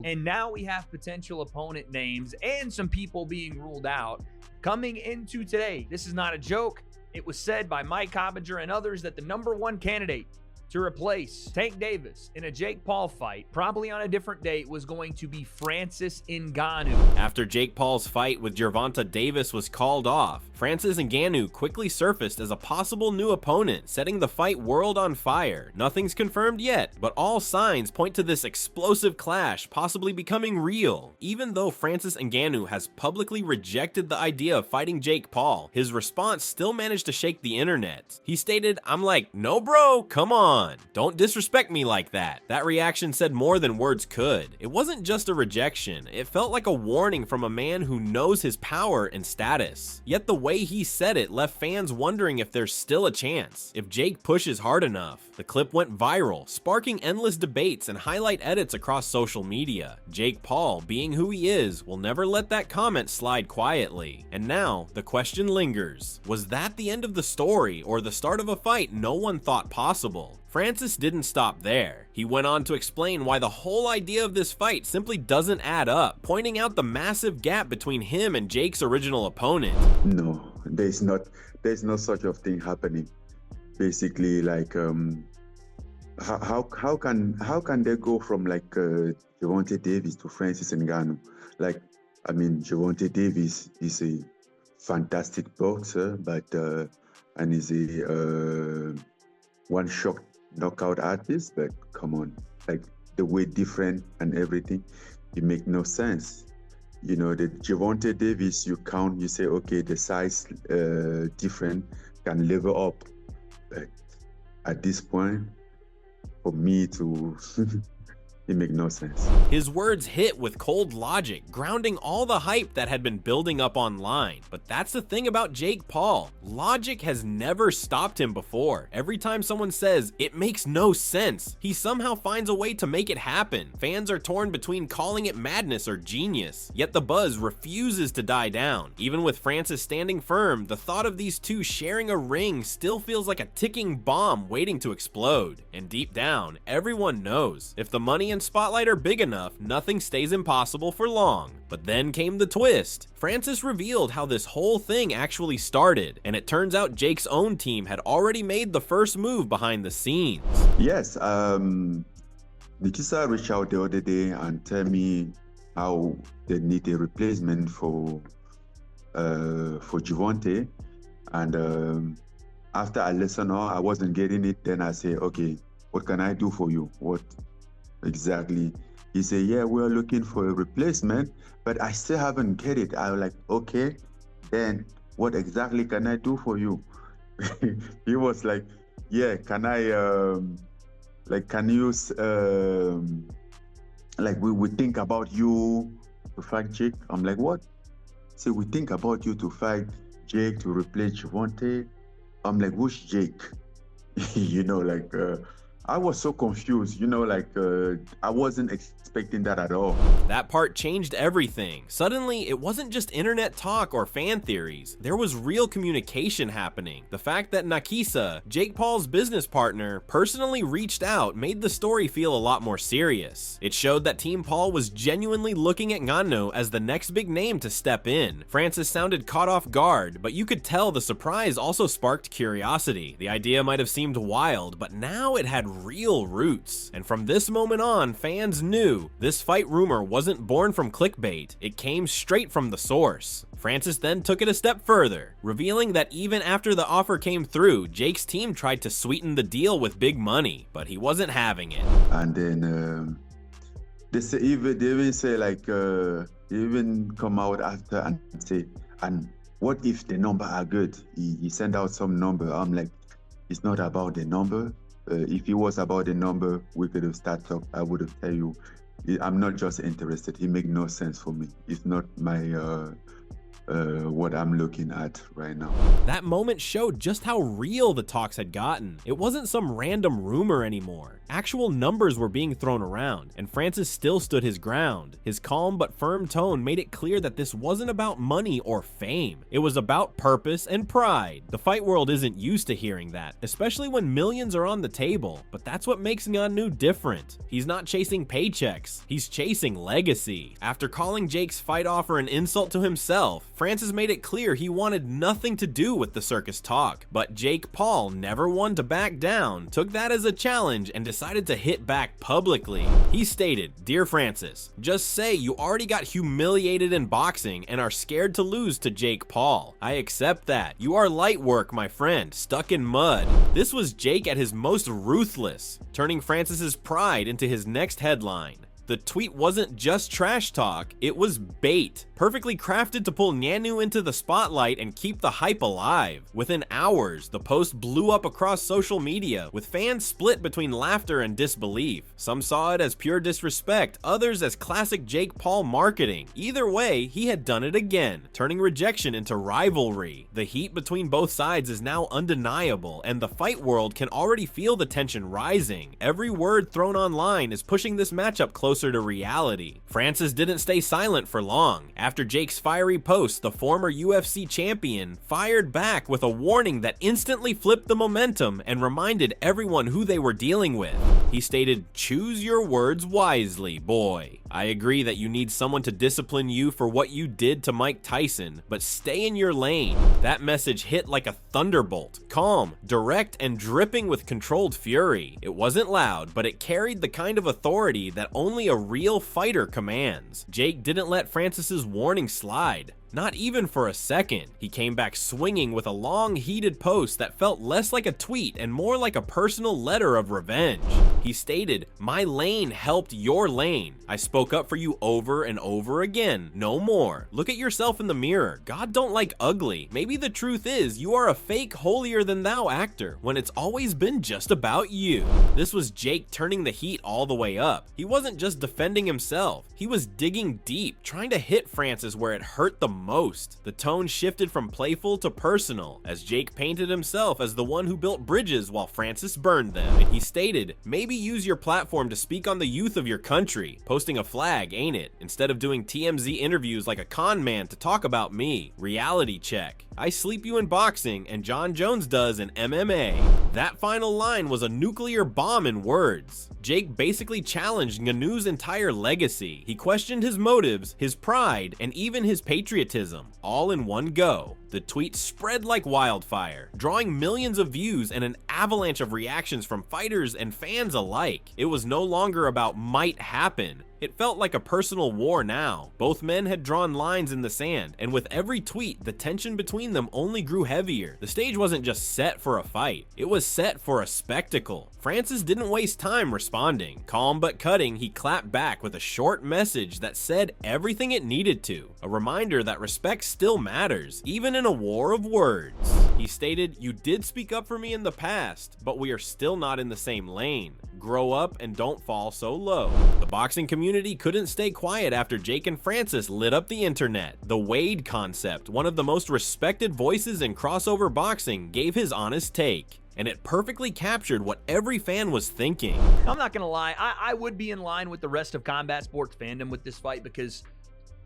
And now we have potential opponent names and some people being ruled out coming into today. This is not a joke. It was said by Mike Coppinger and others that the #1 candidate to replace Tank Davis in a Jake Paul fight, probably on a different date, was going to be Francis Ngannou. After Jake Paul's fight with Gervonta Davis was called off, Francis Ngannou quickly surfaced as a possible new opponent, setting the fight world on fire. Nothing's confirmed yet, but all signs point to this explosive clash possibly becoming real. Even though Francis Ngannou has publicly rejected the idea of fighting Jake Paul, his response still managed to shake the internet. He stated, "I'm like, no bro, come on. Don't disrespect me like that." That reaction said more than words could. It wasn't just a rejection, it felt like a warning from a man who knows his power and status. Yet the way he said it left fans wondering if there's still a chance, if Jake pushes hard enough. The clip went viral, sparking endless debates and highlight edits across social media. Jake Paul, being who he is, will never let that comment slide quietly. And now, the question lingers. Was that the end of the story, or the start of a fight no one thought possible? Francis didn't stop there. He went on to explain why the whole idea of this fight simply doesn't add up, pointing out the massive gap between him and Jake's original opponent. No, there's no such of thing happening. Basically, like, how can they go from like Gervonta Davis to Francis Ngannou? Like, I mean, Gervonta Davis is a fantastic boxer, but and is a one-shot knockout artist, but come on, like the weight different and everything, it make no sense. You know, the Gervonta Davis, you count, you say, okay, the size different can level up, but at this point, for me to it make no sense. His words hit with cold logic, grounding all the hype that had been building up online. But that's the thing about Jake Paul. Logic has never stopped him before. Every time someone says, "it makes no sense," he somehow finds a way to make it happen. Fans are torn between calling it madness or genius. Yet the buzz refuses to die down. Even with Francis standing firm, the thought of these two sharing a ring still feels like a ticking bomb waiting to explode. And deep down, everyone knows, if the money and spotlight are big enough, nothing stays impossible for long. But then came the twist. Francis revealed how this whole thing actually started, and it turns out Jake's own team had already made the first move behind the scenes. Yes, Nikisa reached out the other day and tell me how they need a replacement for Gervonta, and after I listened, I wasn't getting it. Then I say, okay, what can I do for you? What exactly? He said, yeah, we're looking for a replacement, but I still haven't get it. I was like, okay, then what exactly can I do for you? He was like, yeah, can I, can you, we think about you to fight Jake? I'm like, what? So we think about you to fight Jake to replace Gervonta? I'm like, who's Jake? You know, like, I was so confused, you know, like, I wasn't expecting that at all. That part changed everything. Suddenly, it wasn't just internet talk or fan theories. There was real communication happening. The fact that Nakisa, Jake Paul's business partner, personally reached out made the story feel a lot more serious. It showed that Team Paul was genuinely looking at Ngannou as the next big name to step in. Francis sounded caught off guard, but you could tell the surprise also sparked curiosity. The idea might have seemed wild, but now it had real roots. And from this moment on, fans knew this fight rumor wasn't born from clickbait. It came straight from the source. Francis then took it a step further, revealing that even after the offer came through, Jake's team tried to sweeten the deal with big money, but he wasn't having it. And then they even say like, they even come out after and say, and what if the number are good? He sent out some number. I'm like, it's not about the number. If it was about the number, we could have started talk. I would have tell you, I'm not just interested. It make no sense for me. It's not my what I'm looking at right now. That moment showed just how real the talks had gotten. It wasn't some random rumor anymore. Actual numbers were being thrown around, and Francis still stood his ground. His calm but firm tone made it clear that this wasn't about money or fame. It was about purpose and pride. The fight world isn't used to hearing that, especially when millions are on the table, but that's what makes Ngannou different. He's not chasing paychecks, he's chasing legacy. After calling Jake's fight offer an insult to himself, Francis made it clear he wanted nothing to do with the circus talk. But Jake Paul, never one to back down, took that as a challenge and decided to hit back publicly. He stated, "Dear Francis, just say you already got humiliated in boxing and are scared to lose to Jake Paul. I accept that. You are light work, my friend, stuck in mud." This was Jake at his most ruthless, turning Francis's pride into his next headline. The tweet wasn't just trash talk, it was bait, perfectly crafted to pull Ngannou into the spotlight and keep the hype alive. Within hours, the post blew up across social media, with fans split between laughter and disbelief. Some saw it as pure disrespect, others as classic Jake Paul marketing. Either way, he had done it again, turning rejection into rivalry. The heat between both sides is now undeniable, and the fight world can already feel the tension rising. Every word thrown online is pushing this matchup closer to reality. Francis didn't stay silent for long. After Jake's fiery post, the former UFC champion fired back with a warning that instantly flipped the momentum and reminded everyone who they were dealing with. He stated, "Choose your words wisely, boy. I agree that you need someone to discipline you for what you did to Mike Tyson, but stay in your lane." That message hit like a thunderbolt, calm, direct, and dripping with controlled fury. It wasn't loud, but it carried the kind of authority that only a real fighter commands. Jake didn't let Francis's warning slide. Not even for a second. He came back swinging with a long, heated post that felt less like a tweet and more like a personal letter of revenge. He stated, "My lane helped your lane. I spoke up for you over and over again. No more. Look at yourself in the mirror. God don't like ugly. Maybe the truth is you are a fake holier-than-thou actor when it's always been just about you." This was Jake turning the heat all the way up. He wasn't just defending himself. He was digging deep, trying to hit Francis where it hurt the most. The tone shifted from playful to personal, as Jake painted himself as the one who built bridges while Francis burned them. And he stated, "Maybe use your platform to speak on the youth of your country. Posting a flag, ain't it? Instead of doing TMZ interviews like a con man to talk about me. Reality check. I sleep you in boxing and John Jones does in MMA." That final line was a nuclear bomb in words. Jake basically challenged Ngannou's entire legacy. He questioned his motives, his pride, and even his patriotism, all in one go. The tweet spread like wildfire, drawing millions of views and an avalanche of reactions from fighters and fans alike. It was no longer about might happen. It felt like a personal war now. Both men had drawn lines in the sand, and with every tweet, the tension between them only grew heavier. The stage wasn't just set for a fight, it was set for a spectacle. Francis didn't waste time responding. Calm but cutting, he clapped back with a short message that said everything it needed to. A reminder that respect still matters, even in a war of words. He stated, "You did speak up for me in the past, but we are still not in the same lane. Grow up and don't fall so low." The boxing community couldn't stay quiet after Jake and Francis lit up the internet. The Wade concept, one of the most respected voices in crossover boxing, gave his honest take. And it perfectly captured what every fan was thinking. I'm not gonna lie, I would be in line with the rest of combat sports fandom with this fight because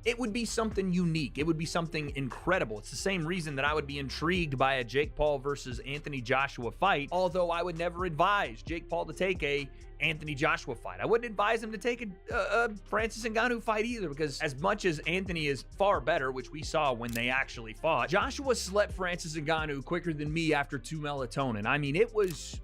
it would be something unique. It would be something incredible. It's the same reason that I would be intrigued by a Jake Paul versus Anthony Joshua fight, although I would never advise Jake Paul to take a Anthony Joshua fight. I wouldn't advise him to take a Francis Ngannou fight either, because as much as Anthony is far better, which we saw when they actually fought, Joshua slept Francis Ngannou quicker than me after 2 melatonin. I mean, it was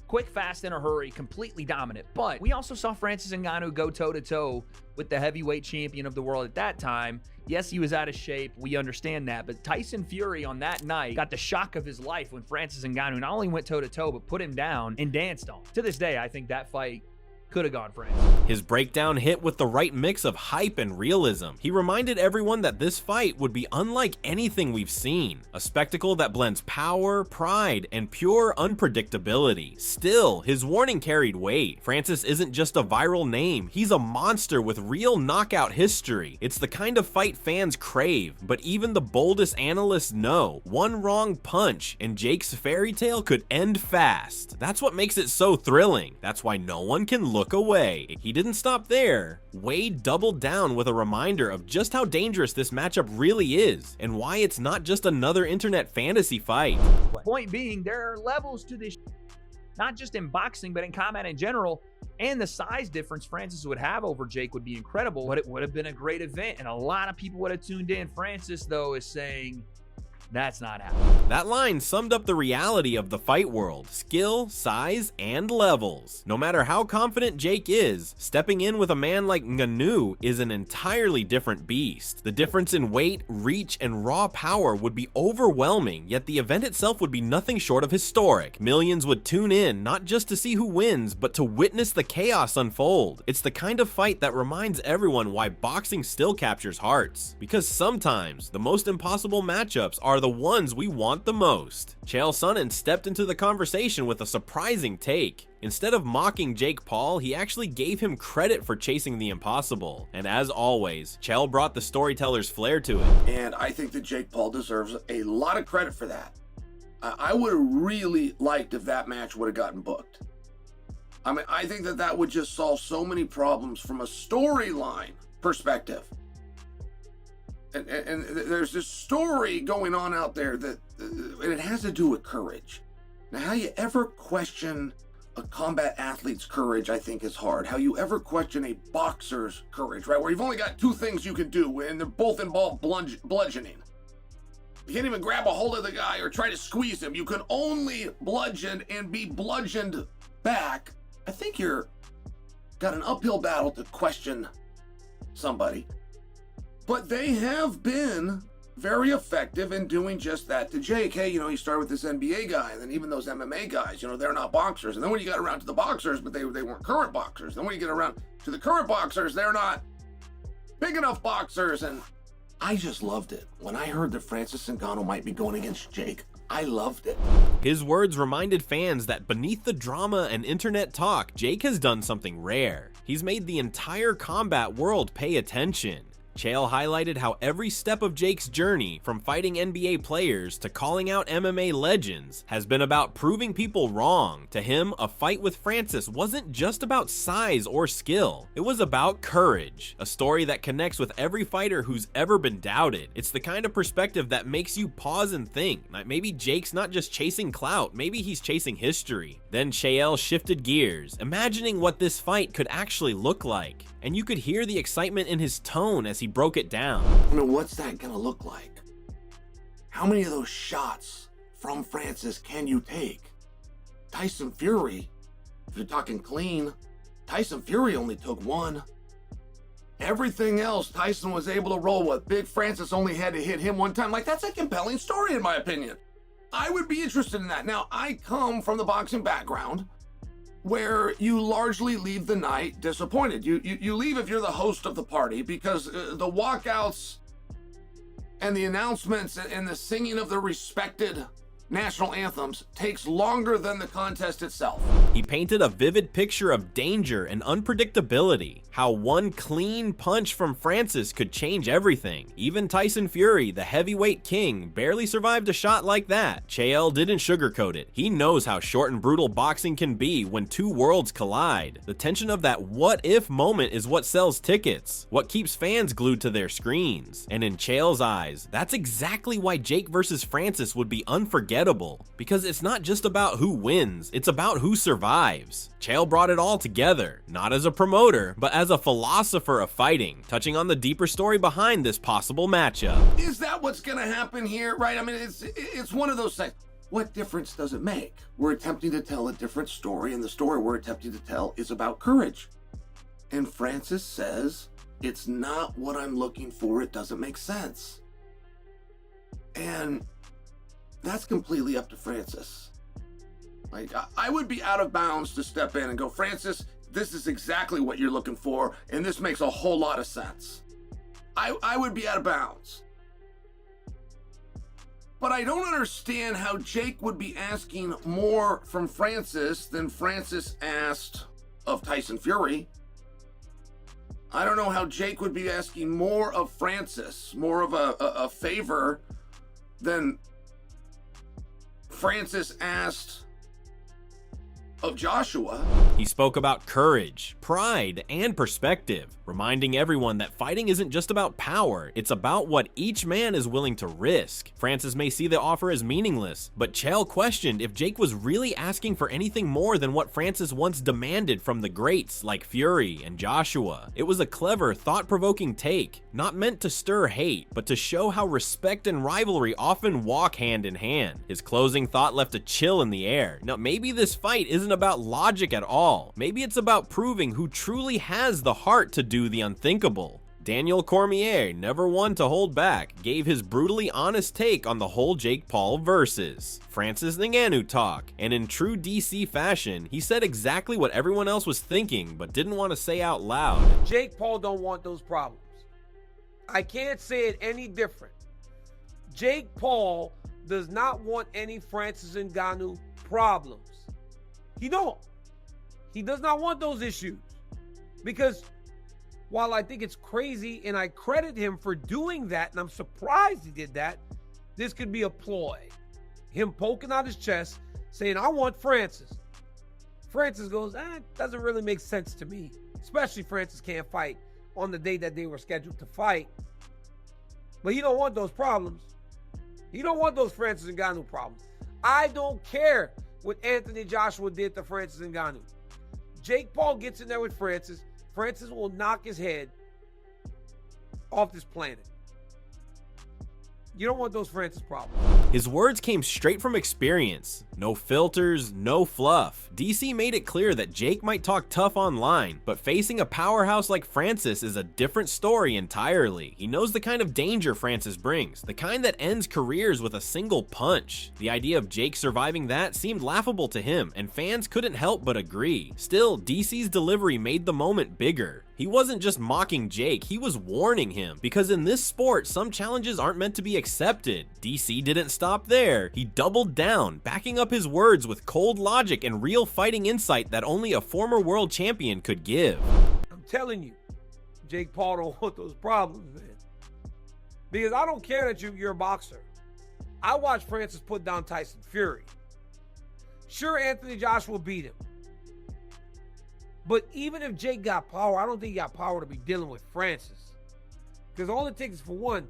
quick, fast, in a hurry, completely dominant. But we also saw Francis Ngannou go toe-to-toe with the heavyweight champion of the world at that time. Yes, he was out of shape. We understand that. But Tyson Fury on that night got the shock of his life when Francis Ngannou not only went toe-to-toe, but put him down and danced on him. To this day, I think that fight could have gone Francis. His breakdown hit with the right mix of hype and realism. He reminded everyone that this fight would be unlike anything we've seen, a spectacle that blends power, pride, and pure unpredictability. Still, his warning carried weight. Francis isn't just a viral name, he's a monster with real knockout history. It's the kind of fight fans crave, but even the boldest analysts know one wrong punch and Jake's fairy tale could end fast. That's what makes it so thrilling. That's why no one can look away. He didn't stop there. Wade doubled down with a reminder of just how dangerous this matchup really is and why it's not just another internet fantasy fight. Point being, there are levels to this, not just in boxing, but in combat in general. And the size difference Francis would have over Jake would be incredible, but it would have been a great event, and a lot of people would have tuned in. Francis, though, is saying that's not happening. That line summed up the reality of the fight world: skill, size, and levels. No matter how confident Jake is, stepping in with a man like Ngannou is an entirely different beast. The difference in weight, reach, and raw power would be overwhelming, yet the event itself would be nothing short of historic. Millions would tune in, not just to see who wins, but to witness the chaos unfold. It's the kind of fight that reminds everyone why boxing still captures hearts. Because sometimes, the most impossible matchups are the ones we want the most. Chael Sonnen stepped into the conversation with a surprising take. Instead of mocking Jake Paul, he actually gave him credit for chasing the impossible. And as always, Chael brought the storyteller's flair to it. And I think that Jake Paul deserves a lot of credit for that. I would have really liked if that match would have gotten booked. I mean, I think that that would just solve so many problems from a storyline perspective. And there's this story going on out there that, and it has to do with courage. Now, how you ever question a combat athlete's courage, I think, is hard. How you ever question a boxer's courage, right? Where you've only got two things you can do, and they're both involve bludgeoning. You can't even grab a hold of the guy or try to squeeze him. You can only bludgeon and be bludgeoned back. I think you're got an uphill battle to question somebody. But they have been very effective in doing just that to Jake. Hey, you started with this NBA guy, and then even those MMA guys, they're not boxers. And then when you got around to the boxers, but they weren't current boxers. Then when you get around to the current boxers, they're not big enough boxers. And I just loved it. When I heard that Francis Ngannou might be going against Jake, I loved it. His words reminded fans that beneath the drama and internet talk, Jake has done something rare. He's made the entire combat world pay attention. Chael highlighted how every step of Jake's journey, from fighting NBA players to calling out MMA legends, has been about proving people wrong. To him, a fight with Francis wasn't just about size or skill. It was about courage, a story that connects with every fighter who's ever been doubted. It's the kind of perspective that makes you pause and think, like maybe Jake's not just chasing clout, maybe he's chasing history. Then Chael shifted gears, imagining what this fight could actually look like. And you could hear the excitement in his tone as he broke it down. I mean, what's that gonna look like? How many of those shots from Francis can you take? Tyson Fury, if you're talking clean, Tyson Fury only took one. Everything else, Tyson was able to roll with. Big Francis only had to hit him one time. Like, that's a compelling story in my opinion. I would be interested in that. Now, I come from the boxing background, where you largely leave the night disappointed. You leave if you're the host of the party, because the walkouts and the announcements and the singing of the respected national anthems takes longer than the contest itself. He painted a vivid picture of danger and unpredictability, how one clean punch from Francis could change everything. Even Tyson Fury, the heavyweight king, barely survived a shot like that. Chael didn't sugarcoat it. He knows how short and brutal boxing can be when two worlds collide. The tension of that what-if moment is what sells tickets, what keeps fans glued to their screens. And in Chael's eyes, that's exactly why Jake versus Francis would be unforgettable, because it's not just about who wins, it's about who survives. Chael brought it all together, not as a promoter, but as a philosopher of fighting, touching on the deeper story behind this possible matchup. Is that what's gonna happen here, right? I mean, it's one of those things. What difference does it make? We're attempting to tell a different story, and the story we're attempting to tell is about courage. And Francis says, it's not what I'm looking for, it doesn't make sense. And that's completely up to Francis. Like, I would be out of bounds to step in and go, Francis, this is exactly what you're looking for, and this makes a whole lot of sense. I would be out of bounds. But I don't understand how Jake would be asking more from Francis than Francis asked of Tyson Fury. I don't know how Jake would be asking more of Francis, more of a favor than Francis asked of Joshua. He spoke about courage, pride, and perspective, reminding everyone that fighting isn't just about power, it's about what each man is willing to risk. Francis may see the offer as meaningless, but Chael questioned if Jake was really asking for anything more than what Francis once demanded from the greats like Fury and Joshua. It was a clever, thought-provoking take, not meant to stir hate, but to show how respect and rivalry often walk hand in hand. His closing thought left a chill in the air. Now, maybe this fight isn't about logic at all. Maybe it's about proving who truly has the heart to do the unthinkable. Daniel Cormier, never one to hold back, gave his brutally honest take on the whole Jake Paul versus Francis Ngannou talk, and in true DC fashion, he said exactly what everyone else was thinking but didn't want to say out loud. Jake Paul don't want those problems. I can't say it any different. Jake Paul does not want any Francis Ngannou problems. He don't. He does not want those issues. Because while I think it's crazy and I credit him for doing that, and I'm surprised he did that, this could be a ploy. Him poking out his chest, saying, I want Francis. Francis goes, it doesn't really make sense to me. Especially Francis can't fight on the day that they were scheduled to fight. But he don't want those problems. He don't want those Francis Ngannou problems. I don't care what Anthony Joshua did to Francis Ngannou. Jake Paul gets in there with Francis. Francis will knock his head off this planet. You don't want those Francis problems. His words came straight from experience. No filters, no fluff. DC made it clear that Jake might talk tough online, but facing a powerhouse like Francis is a different story entirely. He knows the kind of danger Francis brings, the kind that ends careers with a single punch. The idea of Jake surviving that seemed laughable to him, and fans couldn't help but agree. Still, DC's delivery made the moment bigger. He wasn't just mocking Jake, he was warning him, because in this sport, some challenges aren't meant to be accepted. DC didn't stop there. He doubled down, backing up his words with cold logic and real fighting insight that only a former world champion could give. I'm telling you, Jake Paul don't want those problems, man. Because I don't care that you're a boxer. I watched Francis put down Tyson Fury. Sure, Anthony Joshua beat him. But even if Jake got power, I don't think he got power to be dealing with Francis. Because all it takes is for one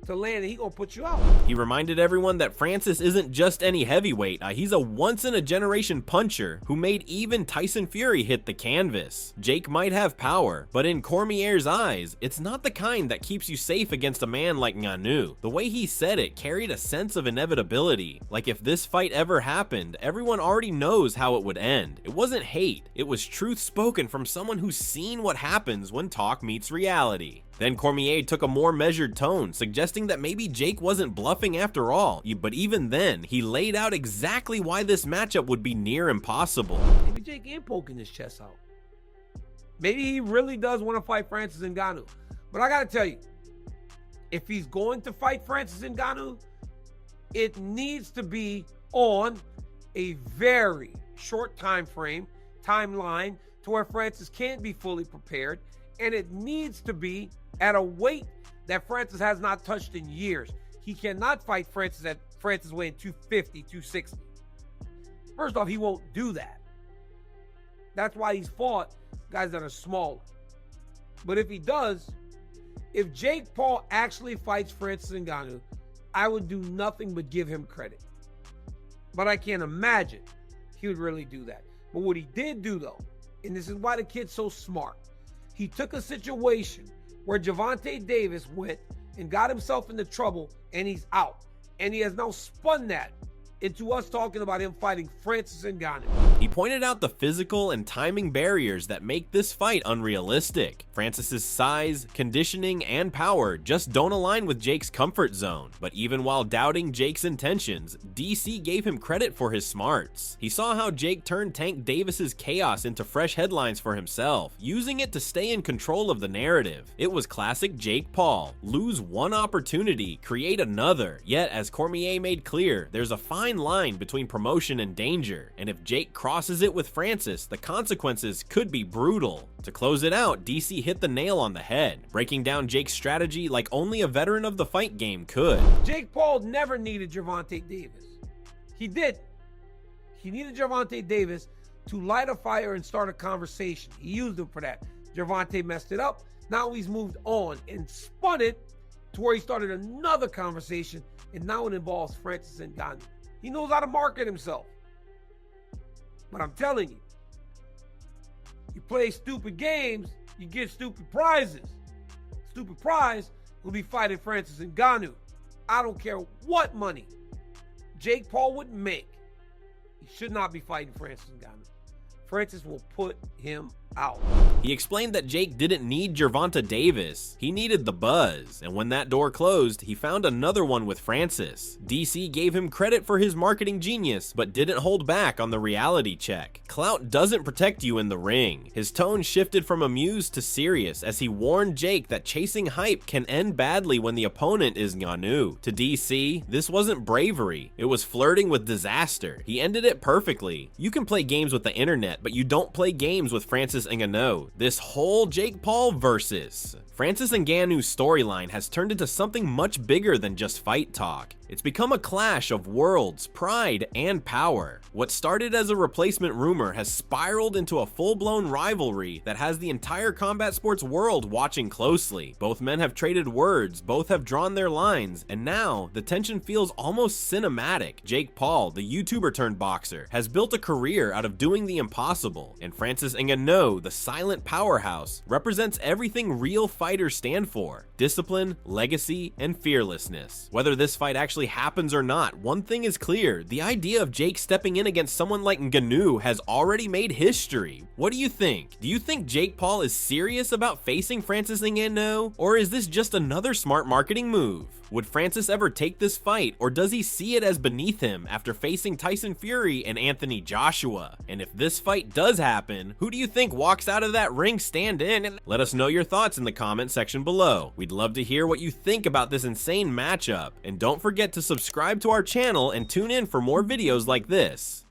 to land and he gonna put you out. He reminded everyone that Francis isn't just any heavyweight, he's a once-in-a-generation puncher who made even Tyson Fury hit the canvas. Jake might have power, but in Cormier's eyes, it's not the kind that keeps you safe against a man like Ngannou. The way he said it carried a sense of inevitability, like if this fight ever happened, everyone already knows how it would end. It wasn't hate, it was truth spoken from someone who's seen what happens when talk meets reality. Then Cormier took a more measured tone, suggesting that maybe Jake wasn't bluffing after all, but even then, he laid out exactly why this matchup would be near impossible. Maybe Jake ain't poking his chest out. Maybe he really does want to fight Francis Ngannou. But I gotta tell you, if he's going to fight Francis Ngannou, it needs to be on a very short timeline, to where Francis can't be fully prepared, and it needs to be at a weight that Francis has not touched in years. He cannot fight Francis at Francis weighing 250, 260. First off, he won't do that. That's why he's fought guys that are smaller. But if he does, if Jake Paul actually fights Francis Ngannou, I would do nothing but give him credit. But I can't imagine he would really do that. But what he did do, though, and this is why the kid's so smart, he took a situation where Gervonta Davis went and got himself into trouble, and he's out. And he has now spun that into us talking about him fighting Francis Ngannou. He pointed out the physical and timing barriers that make this fight unrealistic. Francis's size, conditioning, and power just don't align with Jake's comfort zone. But even while doubting Jake's intentions, DC gave him credit for his smarts. He saw how Jake turned Tank Davis's chaos into fresh headlines for himself, using it to stay in control of the narrative. It was classic Jake Paul. Lose one opportunity, create another. Yet, as Cormier made clear, there's a fine line between promotion and danger, and if Jake crosses it with Francis, the consequences could be brutal. To close it out, DC hit the nail on the head, breaking down Jake's strategy like only a veteran of the fight game could. Jake Paul never needed Gervonta Davis. He did. He needed Gervonta Davis to light a fire and start a conversation. He used him for that. Gervonta messed it up. Now he's moved on and spun it to where he started another conversation, and now it involves Francis Ngannou. He knows how to market himself. But I'm telling you, you play stupid games, you get stupid prizes. Stupid prize will be fighting Francis Ngannou. I don't care what money Jake Paul would make. He should not be fighting Francis Ngannou. Francis will put him out. He explained that Jake didn't need Gervonta Davis, he needed the buzz, and when that door closed, he found another one with Francis. DC gave him credit for his marketing genius, but didn't hold back on the reality check. Clout doesn't protect you in the ring. His tone shifted from amused to serious as he warned Jake that chasing hype can end badly when the opponent is Ngannou. To DC, this wasn't bravery, it was flirting with disaster. He ended it perfectly. You can play games with the internet, but you don't play games with Francis Ngannou. This whole Jake Paul versus Francis Ngannou's storyline has turned into something much bigger than just fight talk. It's become a clash of worlds, pride, and power. What started as a replacement rumor has spiraled into a full-blown rivalry that has the entire combat sports world watching closely. Both men have traded words, both have drawn their lines, and now the tension feels almost cinematic. Jake Paul, the YouTuber turned boxer, has built a career out of doing the impossible, and Francis Ngannou, the silent powerhouse, represents everything real fighters stand for: discipline, legacy, and fearlessness. Whether this fight actually happens or not, one thing is clear: the idea of Jake stepping in against someone like Ngannou has already made history. What do you think? Do you think Jake Paul is serious about facing Francis Ngannou, or is this just another smart marketing move? Would Francis ever take this fight, or does he see it as beneath him after facing Tyson Fury and Anthony Joshua? And if this fight does happen, who do you think walks out of that ring stand-in? Let us know your thoughts in the comment section below. We'd love to hear what you think about this insane matchup, and don't forget to subscribe to our channel and tune in for more videos like this.